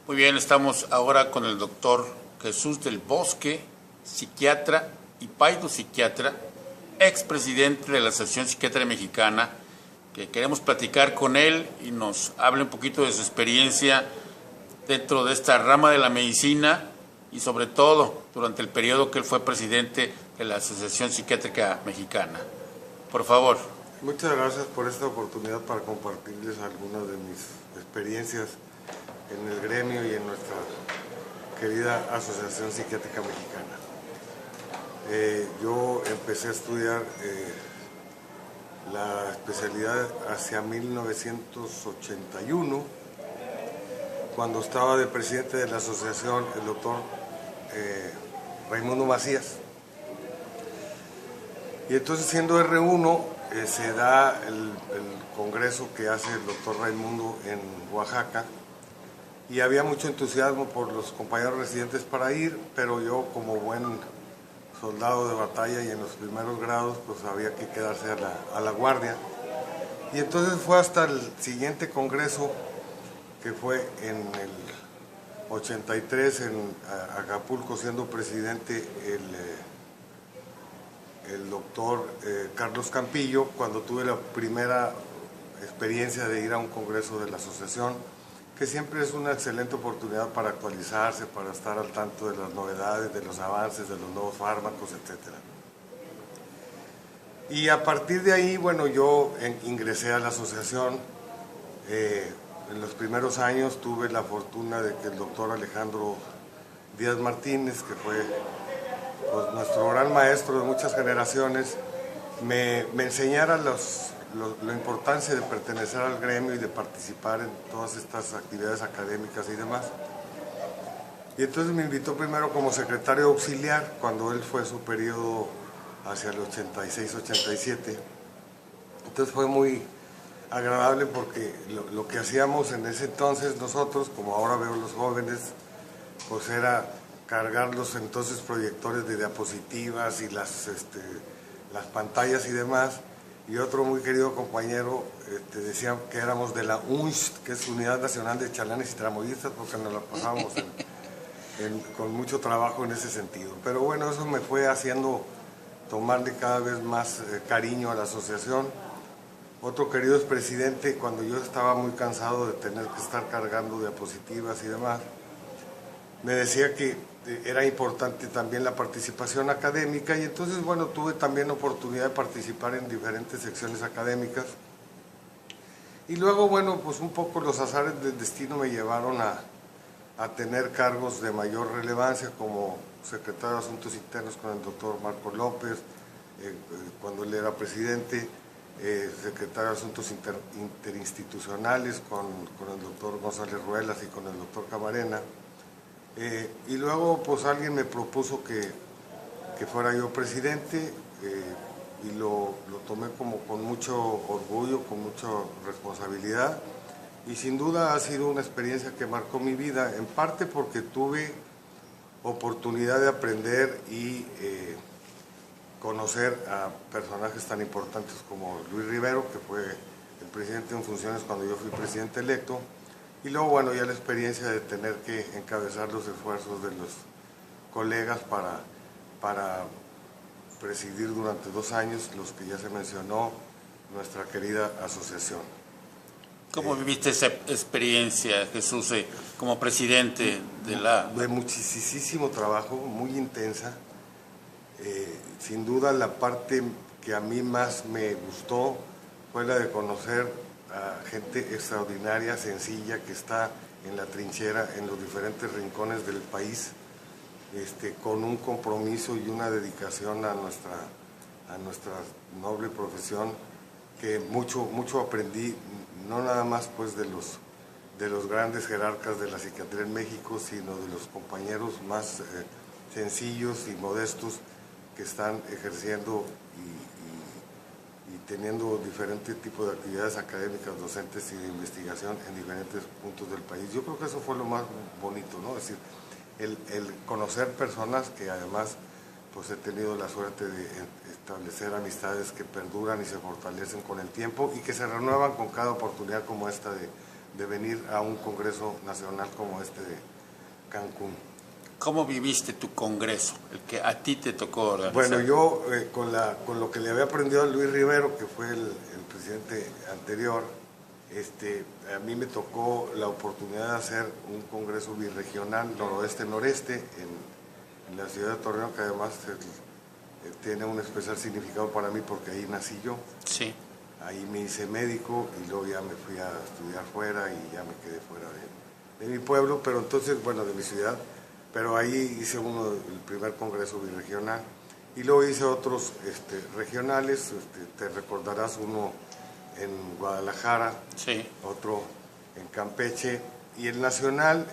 Muy bien, estamos ahora con el doctor Jesús del Bosque, psiquiatra y psiquiatra, expresidente de la Asociación Psiquiatra Mexicana, que queremos platicar con él y nos hable un poquito de su experiencia dentro de esta rama de la medicina y sobre todo durante el periodo que él fue presidente de la Asociación Psiquiátrica Mexicana. Por favor. Muchas gracias por esta oportunidad para compartirles algunas de mis experiencias en el gremio y en nuestra querida Asociación Psiquiátrica Mexicana. Yo empecé a estudiar la especialidad hacia 1981, cuando estaba de presidente de la asociación el doctor Raimundo Macías. Y entonces, siendo R1, se da el congreso que hace el doctor Raimundo en Oaxaca, y había mucho entusiasmo por los compañeros residentes para ir, pero yo, como buen soldado de batalla y en los primeros grados, pues había que quedarse a la guardia. Y entonces fue hasta el siguiente congreso, que fue en el 83 en Acapulco, siendo presidente el doctor Carlos Campillo, cuando tuve la primera experiencia de ir a un congreso de la asociación, que siempre es una excelente oportunidad para actualizarse, para estar al tanto de las novedades, de los avances, de los nuevos fármacos, etc. Y a partir de ahí, bueno, yo ingresé a la asociación. En los primeros años tuve la fortuna de que el doctor Alejandro Díaz Martínez, que fue pues nuestro gran maestro de muchas generaciones, me enseñara la importancia de pertenecer al gremio y de participar en todas estas actividades académicas y demás. Y entonces me invitó primero como secretario auxiliar, cuando él fue su periodo hacia el 86-87. Entonces fue muy agradable porque lo que hacíamos en ese entonces nosotros, como ahora veo los jóvenes, pues era cargar los entonces proyectores de diapositivas y las pantallas y demás. Y otro muy querido compañero decía que éramos de la UNCH, que es Unidad Nacional de Chalanes y Tramoyistas, porque nos la pasábamos con mucho trabajo en ese sentido. Pero bueno, eso me fue haciendo tomarle cada vez más cariño a la asociación. Otro querido expresidente, cuando yo estaba muy cansado de tener que estar cargando diapositivas y demás, me decía que era importante también la participación académica, y entonces, bueno, tuve también la oportunidad de participar en diferentes secciones académicas. Y luego, bueno, pues un poco los azares del destino me llevaron a tener cargos de mayor relevancia, como secretario de Asuntos Internos con el doctor Marco López, cuando él era presidente, secretario de Asuntos Interinstitucionales con el doctor González Ruelas y con el doctor Camarena. Y luego pues alguien me propuso que fuera yo presidente, y lo tomé como con mucho orgullo, con mucha responsabilidad, y sin duda ha sido una experiencia que marcó mi vida, en parte porque tuve oportunidad de aprender y conocer a personajes tan importantes como Luis Rivero, que fue el presidente en funciones cuando yo fui presidente electo. Y luego, bueno, ya la experiencia de tener que encabezar los esfuerzos de los colegas para presidir durante 2 años, los que ya se mencionó, nuestra querida asociación. ¿Cómo viviste esa experiencia, Jesús, como presidente de la...? De muchísimo trabajo, muy intensa. Sin duda la parte que a mí más me gustó fue la de conocer a gente extraordinaria, sencilla, que está en la trinchera, en los diferentes rincones del país, con un compromiso y una dedicación a nuestra noble profesión, que mucho aprendí, no nada más pues de los grandes jerarcas de la psiquiatría en México, sino de los compañeros más sencillos y modestos que están ejerciendo y teniendo diferentes tipos de actividades académicas, docentes y de investigación en diferentes puntos del país. Yo creo que eso fue lo más bonito, ¿no? Es decir, el conocer personas que además pues he tenido la suerte de establecer amistades que perduran y se fortalecen con el tiempo y que se renuevan con cada oportunidad como esta de venir a un congreso nacional como este de Cancún. ¿Cómo viviste tu congreso, el que a ti te tocó organizar? Bueno, yo con lo que le había aprendido a Luis Rivero, que fue el presidente anterior, a mí me tocó la oportunidad de hacer un congreso birregional noroeste-noreste en la ciudad de Torreón, que además tiene un especial significado para mí porque ahí nací yo. Sí. Ahí me hice médico y luego ya me fui a estudiar fuera y ya me quedé fuera de mi pueblo, pero entonces, bueno, de mi ciudad, pero ahí hice el primer congreso birregional y luego hice otros regionales, te recordarás uno en Guadalajara, sí, otro en Campeche, y el nacional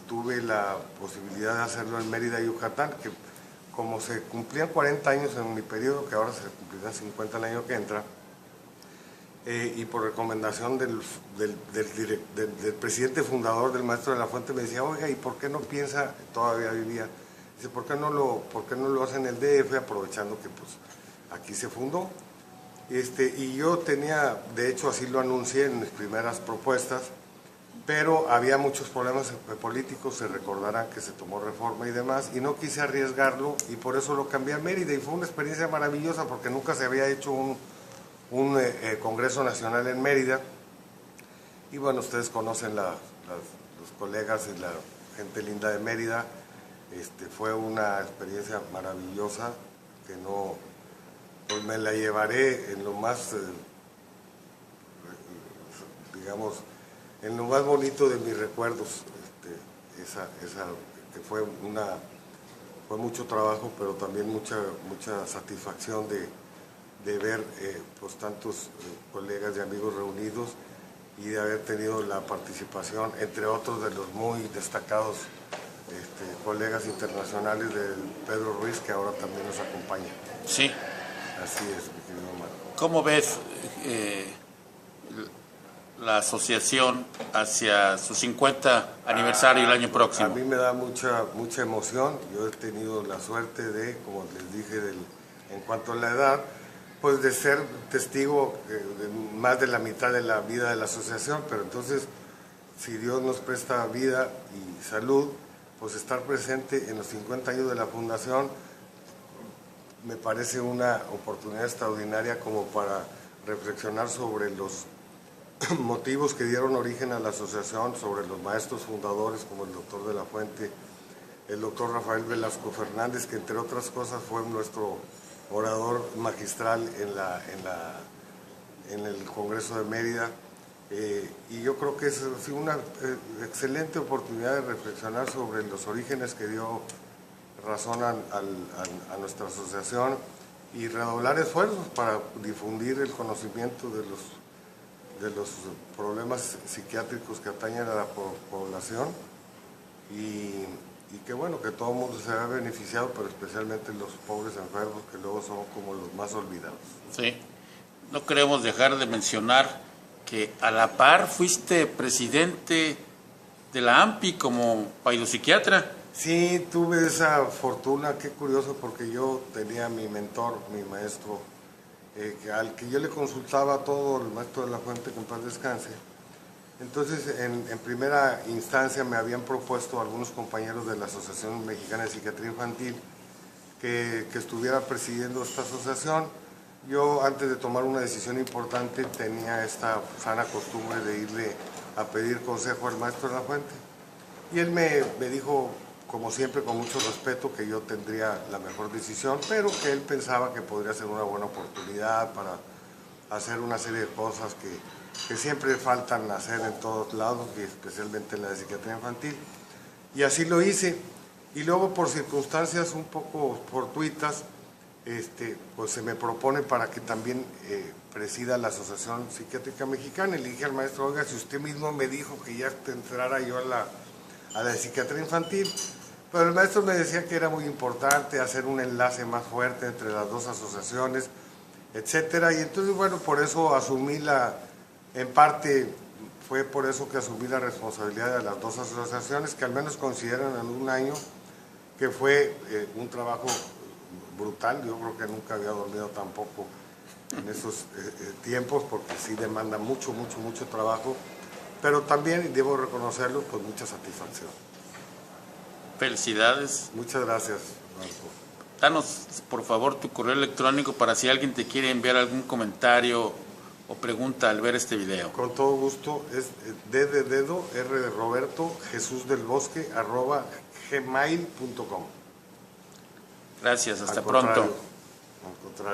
tuve la posibilidad de hacerlo en Mérida, Yucatán, que como se cumplían 40 años en mi periodo, que ahora se cumplirán 50 el año que entra, y por recomendación del presidente fundador del Maestro de la Fuente, me decía, oiga, ¿y por qué no piensa, todavía vivía, dice, ¿por qué no lo hace en el DF, aprovechando que pues aquí se fundó? Y yo tenía, de hecho así lo anuncié en mis primeras propuestas, pero había muchos problemas políticos, se recordarán que se tomó reforma y demás, y no quise arriesgarlo, y por eso lo cambié a Mérida, y fue una experiencia maravillosa, porque nunca se había hecho un Congreso Nacional en Mérida, y bueno, ustedes conocen los colegas y la gente linda de Mérida. Fue una experiencia maravillosa, que no, pues me la llevaré en lo más, digamos, en lo más bonito de mis recuerdos, que fue mucho trabajo, pero también mucha satisfacción de ver pues tantos colegas y amigos reunidos y de haber tenido la participación, entre otros, de los muy destacados colegas internacionales de Pedro Ruiz, que ahora también nos acompaña. Sí. Así es, mi querido Omar. ¿Cómo ves la asociación hacia su 50 aniversario el año próximo? A mí me da mucha emoción. Yo he tenido la suerte de, como les dije, en cuanto a la edad, pues de ser testigo de más de la mitad de la vida de la asociación, pero entonces, si Dios nos presta vida y salud, pues estar presente en los 50 años de la fundación me parece una oportunidad extraordinaria como para reflexionar sobre los motivos que dieron origen a la asociación, sobre los maestros fundadores como el doctor de la Fuente, el doctor Rafael Velasco Fernández, que entre otras cosas fue nuestro orador magistral en el Congreso de Mérida, y yo creo que es una excelente oportunidad de reflexionar sobre los orígenes que dio razón a nuestra asociación y redoblar esfuerzos para difundir el conocimiento de los problemas psiquiátricos que atañen a la población y que bueno, que todo el mundo se vea beneficiado, pero especialmente los pobres enfermos, que luego son como los más olvidados. Sí, no queremos dejar de mencionar que a la par fuiste presidente de la AMPI como paidopsiquiatra. Sí, tuve esa fortuna, qué curioso, porque yo tenía mi mentor, mi maestro, al que yo le consultaba todo, el maestro de la Fuente, que en paz descanse. Entonces, en primera instancia me habían propuesto algunos compañeros de la Asociación Mexicana de Psiquiatría Infantil que estuviera presidiendo esta asociación. Yo, antes de tomar una decisión importante, tenía esta sana costumbre de irle a pedir consejo al maestro de la Fuente. Y él me dijo, como siempre, con mucho respeto, que yo tendría la mejor decisión, pero que él pensaba que podría ser una buena oportunidad para hacer una serie de cosas que siempre faltan hacer en todos lados, y especialmente en la de psiquiatría infantil. Y así lo hice. Y luego, por circunstancias un poco fortuitas, pues se me propone para que también presida la Asociación Psiquiátrica Mexicana. Y le dije al maestro, oiga, si usted mismo me dijo que ya entrara yo a la psiquiatría infantil. Pero el maestro me decía que era muy importante hacer un enlace más fuerte entre las dos asociaciones, etcétera. Y entonces, bueno, por eso asumí en parte fue por eso que asumí la responsabilidad de las dos asociaciones, que al menos consideran en un año que fue un trabajo brutal. Yo creo que nunca había dormido tampoco en esos tiempos, porque sí demanda mucho trabajo, pero también, y debo reconocerlo, pues mucha satisfacción. Felicidades. Muchas gracias, Marco. Danos, por favor, tu correo electrónico para si alguien te quiere enviar algún comentario o pregunta al ver este video. Con todo gusto, es D de dedo, R de Roberto, Jesús del Bosque, @gmail.com. Gracias, hasta Al contrario, pronto. al contrario.